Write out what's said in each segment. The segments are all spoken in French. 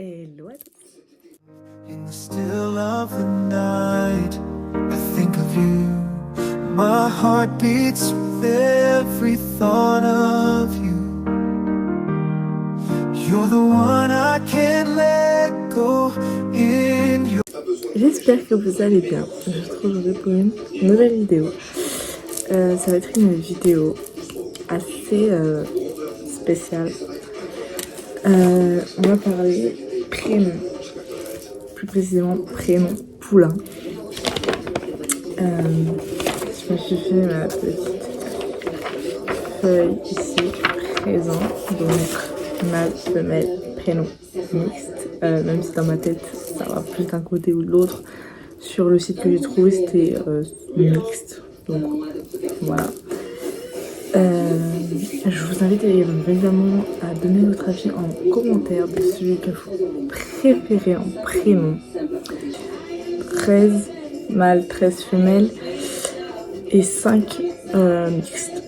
Hello à tous. In the still of the night, I think of you. My heart beats with every thought of you. You're the one I can't let go in your... J'espère que vous allez bien. Je vous retrouve aujourd'hui pour une nouvelle vidéo. Ça va être une vidéo assez spéciale. On va parler prénom. Plus précisément prénom poulain. Je me suis fait ma petite feuille ici, présent, donc mâle, femelle, prénom mixte, même si dans ma tête ça va plus d'un côté ou de l'autre. Sur le site que j'ai trouvé c'était mixte, donc voilà. Je vous invite évidemment à donner votre avis en commentaire de celui que vous préférez en prénom. 13 mâles, 13 femelles et 5 mixtes.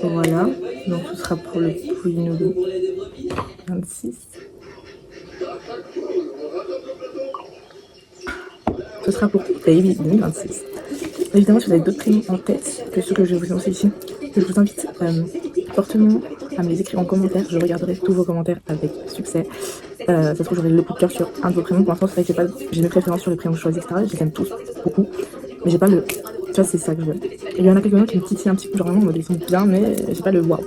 Voilà, donc ce sera pour le Poulinous 26. Ce sera pour Baby 2026. Évidemment, si vous avez d'autres prénoms en tête que ceux que je vais vous annoncer ici, je vous invite fortement à me les écrire en commentaire. Je regarderai tous vos commentaires avec succès. Ça se trouve, j'aurai le coup de cœur sur un de vos prénoms. Pour l'instant, c'est vrai que j'ai mes préférences sur les prénoms que je choisis, etc. Je les aime tous beaucoup, mais j'ai pas le... Tu vois, c'est ça que je veux. Il y en a quelques-uns qui me titillent un petit peu, genre vraiment, ils sont bien, mais j'ai pas le waouh.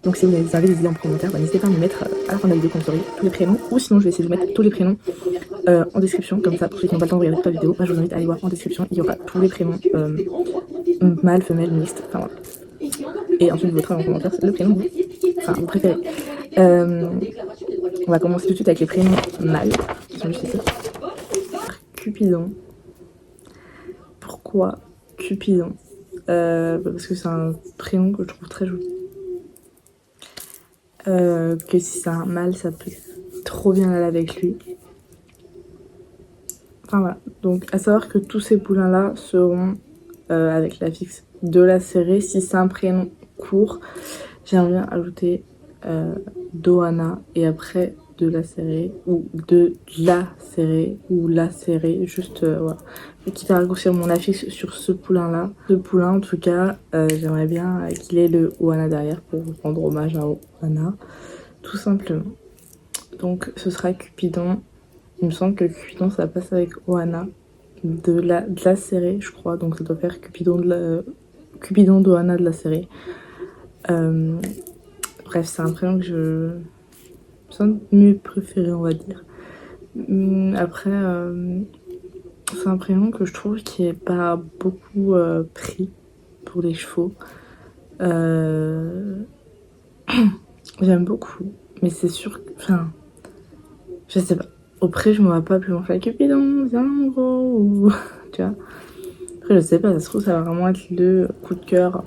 Donc si vous avez des idées en commentaire, n'hésitez pas à me mettre à la fin de la vidéo quand vous aurez tous les prénoms, ou sinon je vais essayer de vous mettre tous les prénoms en description, comme ça pour ceux qui n'ont pas le temps de regarder toute la vidéo, je vous invite à aller voir en description, il y aura tous les prénoms mâle, femelle, mixte, enfin voilà. Et ensuite vous voterez en commentaire le prénom vous préférez. On va commencer tout de suite avec les prénoms mâles, qui sont juste ici. Cupidon. Pourquoi Cupidon? Parce que c'est un prénom que je trouve très joli. Que si c'est un mâle, ça peut trop bien aller avec lui. Enfin voilà, donc à savoir que tous ces poulains là seront avec l'affixe de la série. Si c'est un prénom court, j'aimerais bien ajouter Doana et après de la série ou de la série ou la série, juste voilà. Quitte à raccourcir mon affixe sur ce poulain là. Ce poulain en tout cas, j'aimerais bien qu'il ait le Oana derrière pour rendre hommage à Oana, tout simplement. Donc ce sera Cupidon. Il me semble que Cupidon ça passe avec Oana de la série, je crois, donc ça doit faire Cupidon d'Oana de la série. Bref, c'est un prénom que c'est un de mes préférés, on va dire. Après, c'est un prénom que je trouve qui est pas beaucoup pris pour les chevaux. J'aime beaucoup, mais c'est sûr que, enfin, je sais pas. Après, je me vois pas plus loin faire Cupidon, viens gros, ou tu vois. Après, je sais pas, ça se trouve, ça va vraiment être le coup de cœur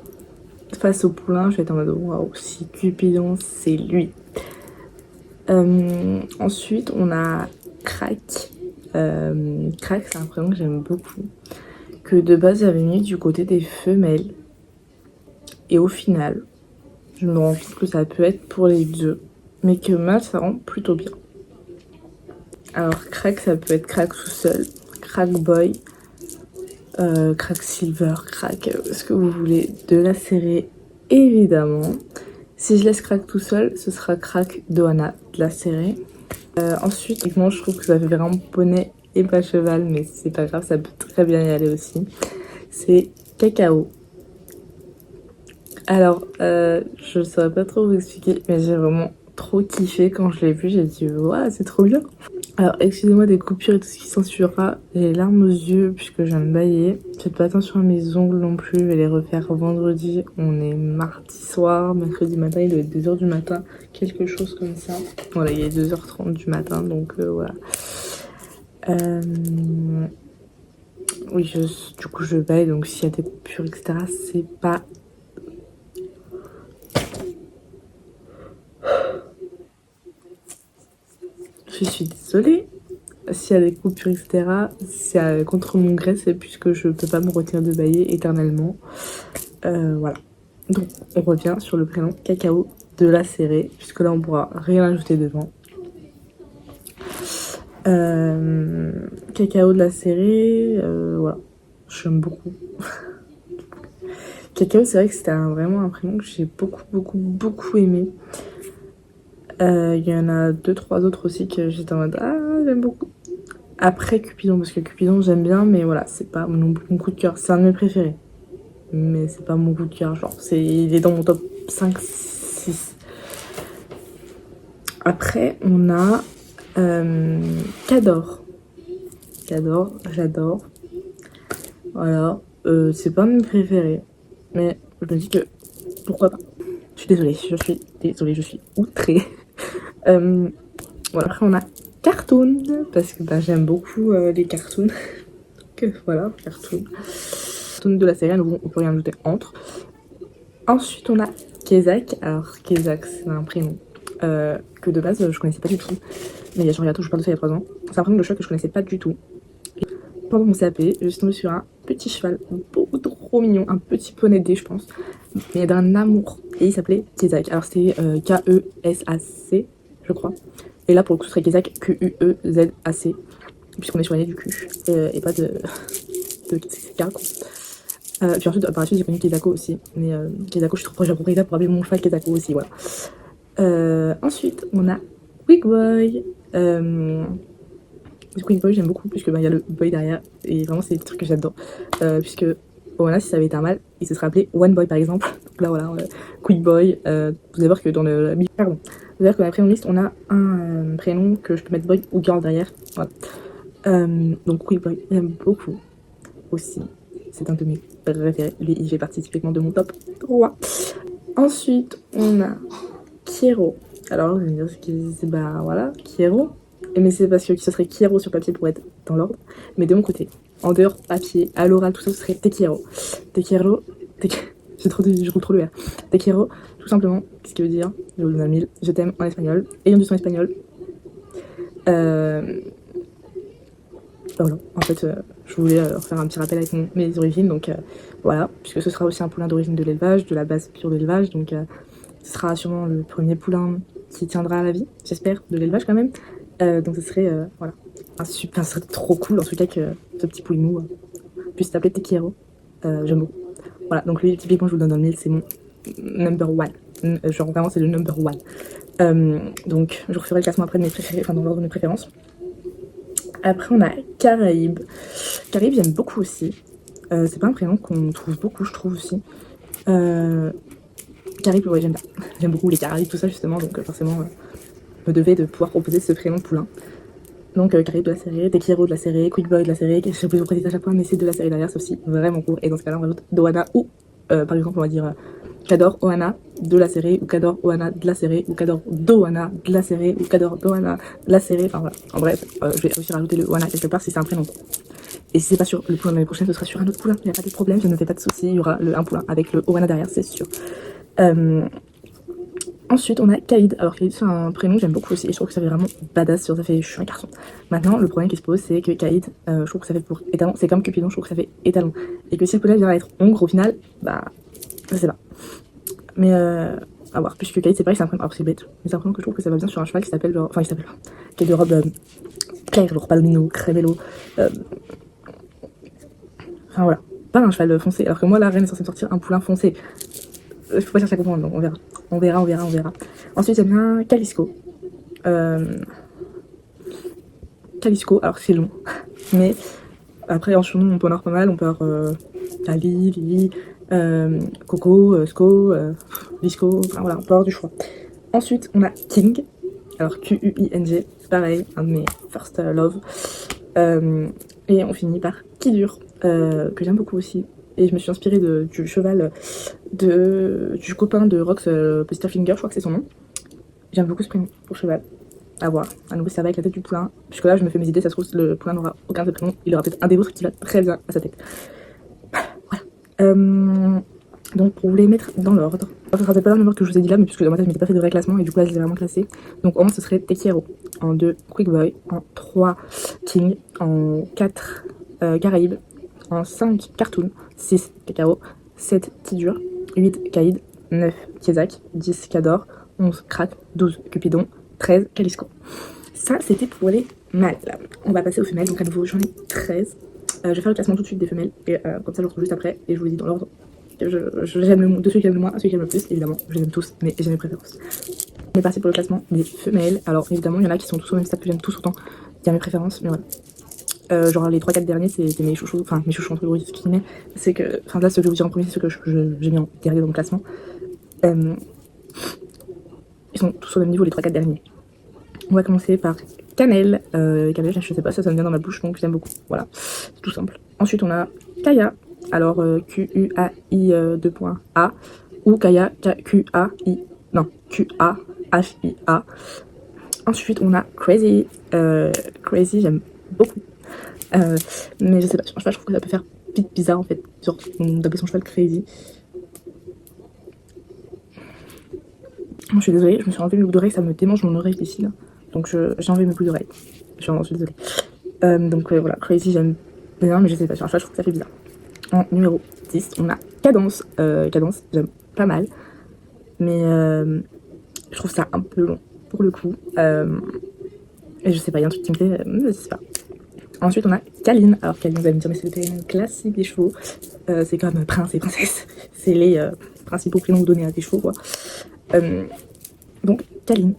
face au poulain. Je vais être en mode waouh, si Cupidon, c'est lui. Ensuite, on a Crack. Crack, c'est un prénom que j'aime beaucoup. Que de base, j'avais mis du côté des femelles. Et au final, je me rends compte que ça peut être pour les deux. Mais que mâle, ça rend plutôt bien. Alors, Crack, ça peut être Crack tout seul, Crack Boy, Crack Silver, Crack, ce que vous voulez, de la série, évidemment. Si je laisse Crack tout seul, ce sera Crack Doana de la série. Ensuite, je trouve que ça fait vraiment poney et pas cheval, mais c'est pas grave, ça peut très bien y aller aussi. C'est Cacao. Alors, je saurais pas trop vous expliquer, mais j'ai vraiment trop kiffé quand je l'ai vu, j'ai dit waouh, c'est trop bien. Alors excusez-moi des coupures et tout ce qui s'ensuivra, j'ai les larmes aux yeux puisque je viens de bailler. Faites pas attention à mes ongles non plus, je vais les refaire vendredi. On est mardi soir, mercredi matin, il doit être 2h du matin, quelque chose comme ça. Voilà, il est 2h30 du matin, donc voilà. Oui, du coup je baille, donc s'il y a des coupures, etc., c'est pas... Je suis désolée. S'il y a des coupures, etc., c'est contre mon gré, c'est puisque je peux pas me retirer de bailler éternellement. Voilà. Donc, on revient sur le prénom Cacao de la série, puisque là, on pourra rien ajouter devant. Cacao de la série, voilà, j'aime beaucoup. Cacao, c'est vrai que c'était vraiment un prénom que j'ai beaucoup aimé. Il y en a 2-3 autres aussi que j'étais en mode ah, j'aime beaucoup. Après Cupidon, parce que Cupidon j'aime bien, mais voilà, c'est pas non plus mon coup de cœur. C'est un de mes préférés, mais c'est pas mon coup de cœur. Genre, il est dans mon top 5-6. Après, on a Cador. Cador, j'adore. Voilà, c'est pas mes préférés, mais je me dis que pourquoi pas. Je suis désolée, je suis outrée. Voilà, après on a Cartoon, parce que bah, j'aime beaucoup les cartoons. Donc voilà, Cartoon. Cartoon de la série, on peut rien ajouter entre. Ensuite on a Kezak. Alors Kezak, c'est un prénom que de base je connaissais pas du tout. Mais je regarde tout, je parle de ça il y a 3 ans. C'est un prénom de choix que je connaissais pas du tout. Et pendant mon CAP, je suis tombée sur un petit cheval beaucoup trop mignon, un petit poney D je pense, mais d'un amour. Et il s'appelait Kezak. Alors c'était Kesac, je crois. Et là pour le coup ce serait Kezak, Queezac, puisqu'on est soigné du cul et pas de Kezak. Puis ensuite, par la suite j'ai connu Kezako aussi, mais Kezako je suis trop proche de la propriétaire pour appeler mon cheval Kezako aussi, voilà. Ensuite on a Quick Boy. Quick Boy j'aime beaucoup puisque bah, y a le boy derrière et vraiment c'est des trucs que j'adore, puisque voilà, si ça avait été un mâle il se serait appelé One Boy par exemple. Donc là voilà, Quick Boy. Vous allez voir que dans le pardon, vous allez voir que dans la prénom liste on a un prénom que je peux mettre boy ou girl derrière, voilà. Donc Quick Boy j'aime beaucoup aussi, c'est un de mes préférés, lui il fait partie typiquement de mon top 3. Ensuite on a Kiero. Alors je vais dire que bah voilà, Kiero. Mais c'est parce que ce serait Kiero sur papier pour être dans l'ordre. Mais de mon côté, en dehors papier, à l'oral, tout ça, ce serait Tequiero. Tequiero, je roule trop le R. Tequiero, tout simplement, qu'est-ce qui veut dire? Je vous le donne à 1000. Je t'aime en espagnol. Ayant du son espagnol. Voilà, en fait, je voulais faire un petit rappel avec mes origines. Donc voilà, puisque ce sera aussi un poulain d'origine de l'élevage, de la base pure de l'élevage. Donc ce sera sûrement le premier poulain qui tiendra à la vie, j'espère, de l'élevage quand même. Donc ce serait voilà, ce serait trop cool en tout cas que ce petit poulinou puisse s'appeler Tequiero. J'aime beaucoup. Voilà, donc lui typiquement je vous le donne dans le 1000, c'est mon number one. Genre vraiment c'est le number one. Donc je referai le classement après de mes préférés, enfin dans l'ordre de mes préférences. Après on a Caraïbes. Caraïbes j'aime beaucoup aussi. C'est pas un prénom qu'on trouve beaucoup, je trouve aussi. Caraïbes, ouais j'aime bien. J'aime beaucoup les Caraïbes, tout ça justement, donc forcément me devais de pouvoir proposer ce prénom poulain. Donc Caraïbes de la série, Tequiero de la série, Quick Boy de la série, je sais plus vous précise à chaque fois, mais c'est de la série derrière, c'est aussi vraiment court. Et dans ce cas-là, on rajoute Doana ou par exemple, on va dire Cador Oana de la série, ou Cador Oana de la série, ou Cador Doana de la série, ou Cador Doana de la série. Enfin voilà, en bref, je vais réussir à rajouter le Oana quelque part si c'est un prénom. Et si c'est pas sur le poulain de l'année prochaine, ce sera sur un autre poulain, il n'y a pas de problème, je ne fais pas de soucis, il y aura un poulain avec le Oana derrière, c'est sûr. Ensuite, on a Kaïd. Alors, Kaïd, c'est un prénom que j'aime beaucoup aussi. Et je trouve que ça fait vraiment badass. Ça fait, je suis un garçon. Maintenant, le problème qui se pose, c'est que Kaïd, je trouve que ça fait pour étalon. C'est comme Cupidon, je trouve que ça fait étalon. Et que si le poney vient à être hongre au final, bah, je sais pas. Mais, à voir. Puisque Kaïd, c'est pareil, c'est un prénom. Alors, c'est bête. Mais c'est un prénom que je trouve que ça va bien sur un cheval qui s'appelle, genre. Enfin, qui est de robe claire, genre palomino, crémello. Enfin, voilà. Pas un cheval foncé. Alors que moi, la reine est censée me sortir un poulain foncé. Faut pas chercher à comprendre, donc on verra. On verra. Ensuite, j'aime bien Calisco. Calisco, alors c'est long. Mais après, en surnom, on peut en avoir pas mal. On peut avoir Cali, Lily, Coco, Sco, Visco. Enfin voilà, on peut avoir du choix. Ensuite, on a King. Alors Quing, pareil, un de mes first love. Et on finit par Kidur, que j'aime beaucoup aussi. Et je me suis inspirée du cheval du copain de Rox, Finger, je crois que c'est son nom. J'aime beaucoup ce prénom pour cheval. À voir. À nouveau, ça va avec la tête du poulain. Puisque là, je me fais mes idées, ça se trouve, le poulain n'aura aucun de ses prénoms. Il aura peut-être un des autres qui va très bien à sa tête. Voilà. Donc, pour vous les mettre dans l'ordre. Ça sera peut-être pas dans l'ordre que je vous ai dit là, mais puisque dans ma tête, je m'étais pas fait de vrai classement. Et du coup, là, je les ai vraiment classés. Donc, en 1, ce serait Tequiero. En 2, Quick Boy. En 3, King. En 4, Caraïbes. En 5, Cartoon. 6, Cacao. 7, Tidur. 8, Kaïd. 9, Kezak. 10, Cador. 11, Crack. 12, Cupidon. 13, Calisco. Ça, c'était pour les mâles. On va passer aux femelles, donc à nouveau, j'en ai 13. Je vais faire le classement tout de suite des femelles, et comme ça, je le retrouve juste après, et je vous les dis dans l'ordre. J'aime de ceux qui aiment le moins à ceux qui aiment le plus, évidemment. Je les aime tous, mais j'ai mes préférences. On est parti pour le classement des femelles. Alors, évidemment, il y en a qui sont tous au même stade que j'aime tous autant. Il y a mes préférences, mais voilà. Genre, les 3-4 derniers, c'est mes chouchous. Enfin, mes chouchous entre gros guillemets. C'est que. Enfin, là, ce que je vais vous dire en premier, c'est ce que j'ai mis en dernier dans le classement. Ils sont tous au même niveau, les 3-4 derniers. On va commencer par Cannelle. Cannelle, je sais pas, ça me vient dans ma bouche, donc j'aime beaucoup. Voilà, c'est tout simple. Ensuite, on a Kaya. Alors, Q-U-A-I 2.A. Ou Kaya, Q-A-I. Non, Q-A-H-I-A. Ensuite, on a Crazy. Crazy, j'aime beaucoup. Mais je sais pas, je trouve que ça peut faire vite bizarre en fait. Genre, d'appeler son cheval Crazy. Je suis désolée, je me suis enlevé mes boucles d'oreilles, ça me démange mon oreille ici là. Donc j'ai enlevé mes boucles d'oreilles. Je suis désolée. Donc voilà, Crazy j'aime bien, mais je sais pas, je trouve que ça fait bizarre. En numéro 10, on a Cadence. Cadence, j'aime pas mal. Mais je trouve ça un peu long pour le coup. Et je sais pas, il y a un truc qui me plaît, je sais pas. Ensuite, on a Kaline. Alors, Kaline, vous allez me dire, mais c'est le prénom classique des chevaux. C'est comme prince et princesse. C'est les principaux prénoms donnés à des chevaux, quoi. Donc, Kaline,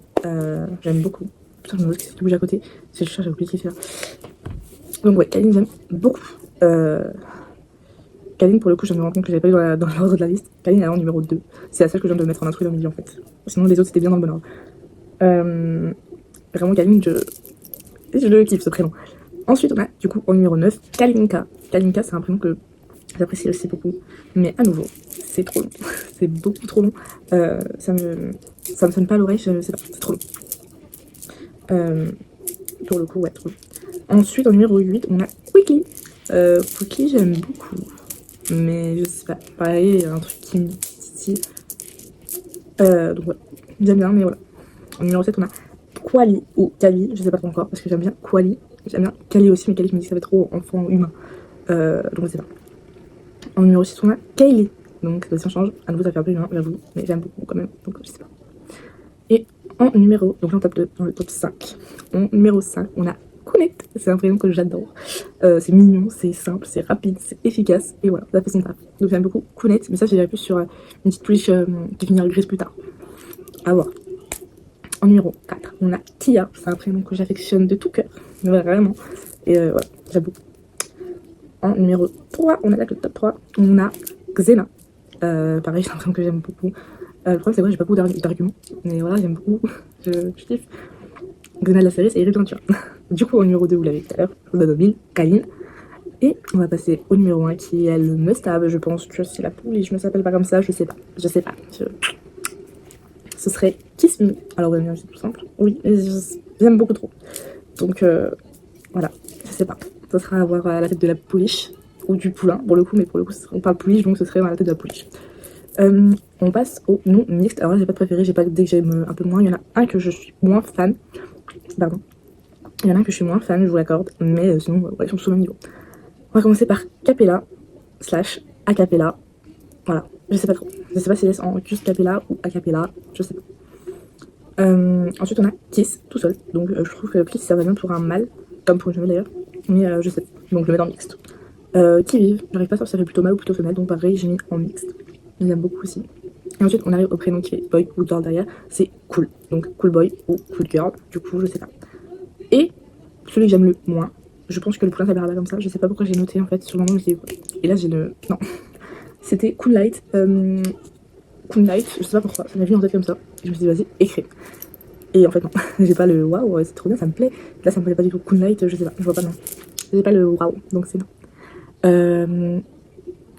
j'aime beaucoup. Putain, je me demande ce qui bouge à côté. C'est le chat, j'ai oublié de faire. Donc, ouais, Kaline, j'aime beaucoup. Kaline, pour le coup, je me rends compte que j'avais pas eu dans l'ordre de la liste. Kaline est en numéro 2. C'est la seule que je viens de mettre en intrus dans le milieu, en fait. Sinon, les autres, c'était bien dans le bon ordre. Vraiment, Kaline, je le kiffe, ce prénom. Ensuite, on a, du coup, en numéro 9, Kalinka. Kalinka, c'est un prénom que j'apprécie aussi beaucoup. Mais à nouveau, c'est trop long. C'est beaucoup trop long. Ça me sonne pas à l'oreille, je sais pas, c'est trop long. Pour le coup, ouais, trop long. Ensuite, en numéro 8, on a Quickie. Quickie, j'aime beaucoup. Mais je sais pas, pareil, un truc qui me titille. Donc ouais, j'aime bien, mais voilà. En numéro 7, on a Quali ou Kali, je sais pas trop encore, parce que j'aime bien Quali. J'aime bien Kali aussi, mais Kali, je me dis que ça va être trop enfant humain. Donc je sais pas. En numéro 6, on a Kaylee. Donc si on change, à nouveau ça fait un peu humain, j'avoue, mais j'aime beaucoup quand même, donc je sais pas. Et en numéro, donc là en top 2, dans le top 5. En numéro 5, on a Kounet. C'est un prénom que j'adore. C'est mignon, c'est simple, c'est rapide, c'est efficace, et voilà, ça fait son taf. Donc j'aime beaucoup Kounet, mais ça j'irai plus sur une petite pouliche qui finira grise plus tard. À voir. En numéro 4, on a Kia. C'est un prénom que j'affectionne de tout cœur. Vraiment. Et voilà, j'aime beaucoup. En numéro 3, on attaque le top 3. On a Xena. Pareil, c'est un prénom que j'aime beaucoup. Le problème, c'est que j'ai pas beaucoup d'arguments. Mais voilà, j'aime beaucoup. Je kiffe. Xena de la série, c'est Eric Ventura. Du coup, au numéro 2, vous l'avez tout à l'heure. Je vous donne 1000, Kaline. Et on va passer au numéro 1 qui est le must-have. Je pense que c'est la poulie. Je me s'appelle pas comme ça, je sais pas. Ce serait Kiss Me. Alors, bien, c'est tout simple. Oui, j'aime beaucoup trop. Donc, voilà, je sais pas. Ça sera à voir à la tête de la pouliche ou du poulain, pour le coup, mais pour le coup, on parle pouliche, donc ce serait dans la tête de la pouliche. On passe au non mixte. Alors là, j'ai pas de préféré, j'ai pas dès que j'aime un peu moins. Il y en a un que je suis moins fan. Pardon. Il y en a un que je suis moins fan, je vous l'accorde, mais sinon, ouais, ils sont tous au même niveau. On va commencer par Capella / Acapella. Voilà, je sais pas trop. Je sais pas si c'est en juste Capella ou Acapella, je sais pas. Ensuite, on a Kiss tout seul. Donc, je trouve que Kiss ça va bien pour un mâle, comme pour une femelle d'ailleurs. Mais je sais pas. Donc, je le mets dans le mixte. Qui vive, j'arrive pas à savoir si ça fait plutôt mâle ou plutôt femelle. Donc, pareil, j'ai mis en mixte. J'aime beaucoup aussi. Et ensuite, on arrive au prénom qui est boy ou girl derrière. C'est cool. Donc, cool boy ou cool girl. Du coup, je sais pas. Et celui que j'aime le moins, je pense que le poulain s'appellera comme ça. Je sais pas pourquoi j'ai noté en fait sur le moment. Et là, j'ai le. Non. C'était Cool Light. Cool Light, je sais pas pourquoi, ça m'est venu en tête comme ça. Et je me suis dit, vas-y, écris. Et en fait, non, j'ai pas le waouh, c'est trop bien, ça me plaît. Là, ça me plaît pas du tout. Cool Light, je sais pas, je vois pas, non. J'ai pas le waouh, donc c'est non.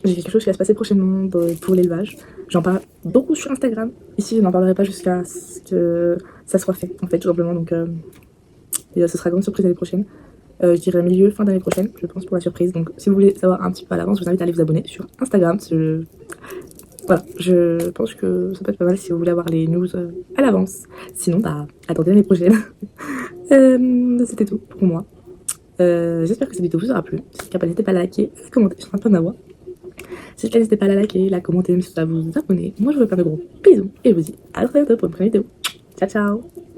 J'ai quelque chose qui va se passer prochainement pour l'élevage. J'en parle beaucoup sur Instagram. Ici, je n'en parlerai pas jusqu'à ce que ça soit fait, en fait, tout simplement. Donc, et, ce sera grande surprise l'année prochaine. Je dirais milieu, fin d'année prochaine, je pense, pour la surprise. Donc, si vous voulez savoir un petit peu à l'avance, je vous invite à aller vous abonner sur Instagram. Voilà, je pense que ça peut être pas mal si vous voulez avoir les news à l'avance. Sinon, bah, attendez l'année prochaine. C'était tout pour moi. J'espère que cette vidéo vous aura plu. Si c'est le cas, n'hésitez pas à liker, à commenter, je suis en train de ma voix. Si c'est le cas, n'hésitez pas à la liker, la commenter, même si ça vous abonner. Moi, je vous fais plein de gros bisous et je vous dis à très bientôt pour une prochaine vidéo. Ciao, ciao!